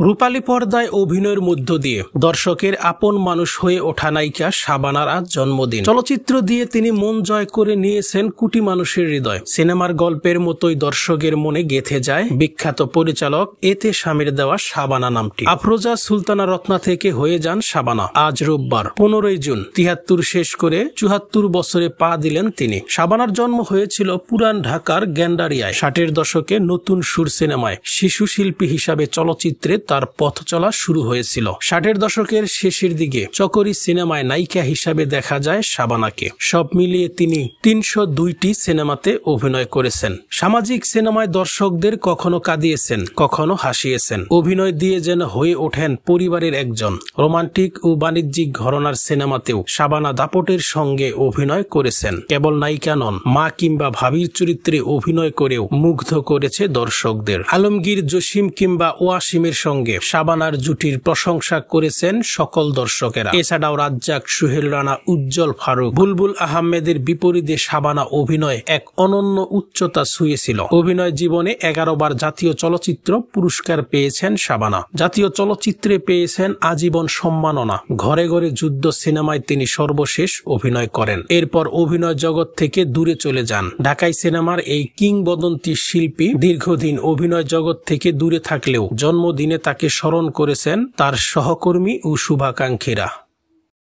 রূপালী পর্দায় অভিনয়ের মধ্য দিয়ে দর্শকের আপন মানুষ হয়ে ওঠা নায়িকা শাবানার আজ জন্মদিন। চলচ্চিত্র দিয়ে তিনি মন জয় করে নিয়েছেন কোটি মানুষের হৃদয়। সিনেমার গল্পের মতোই দর্শকের মনে গেঁথে যায় বিখ্যাত পরিচালক এতে শামীর দেওয়া শাবানা নামটি। আফরোজা সুলতানা রত্না থেকে হয়ে যান শাবানা। আজ রোববার 15 জুন 73 শেষ করে 74 বছরে পা দিলেন তিনি। শাবানার জন্ম হয়েছিল পুরান ঢাকার গ্যান্ডারিয়ায়। 60-এর দশকে নতুন সুর সিনেমায় শিশু শিল্পী হিসাবে চলচ্চিত্রে তার পথ চলা শুরু হয়েছিল। 60-এর দশকের শেষের দিকে চকরি সিনেমায় নায়িকা হিসাবে দেখা যায় শাবানাকে। সব মিলিয়ে তিনি 302টি সিনেমাতে অভিনয় করেছেন। সামাজিক সিনেমায় দর্শকদের কখনো কাঁদিয়েছেন, কখনো হাসিয়েছেন। অভিনয় দিয়ে যেন হয়ে ওঠেন পরিবারের একজন। রোমান্টিক ও বাণিজ্যিক ঘরানার সিনেমাতেও শাবানা দাপটের সঙ্গে অভিনয় করেছেন। কেবল নায়িকা নন, মা কিংবা ভাবির চরিত্রে অভিনয় করেও মুগ্ধ করেছে দর্শকদের। আলমগীর জসিম কিংবা ওয়াসিমের সঙ্গে শাবানার জুটির প্রশংসা করেছেন সকল দর্শকেরা। এছাড়াও রাজ্জাক, সোহেল রানা, উজ্জ্বল ফারুক, বুলবুল আহমেদের বিপরীতে শাবানা অভিনয় এক অনন্য উচ্চতা ছুঁয়েছিল। অভিনয় জীবনে 11 বার জাতীয় চলচ্চিত্র পুরস্কার পেয়েছেন শাবানা। জাতীয় চলচ্চিত্রে পেয়েছেন আজীবন সম্মাননা। ঘরে ঘরে যুদ্ধ সিনেমায় তিনি সর্বশেষ অভিনয় করেন। এরপর অভিনয় জগৎ থেকে দূরে চলে যান। ঢাকাই সিনেমার এই কিংবদন্তি শিল্পী দীর্ঘদিন অভিনয় জগৎ থেকে দূরে থাকলেও জন্মদিনে তাকে স্মরণ করেছেন তার সহকর্মী ও শুভাকাঙ্ক্ষীরা।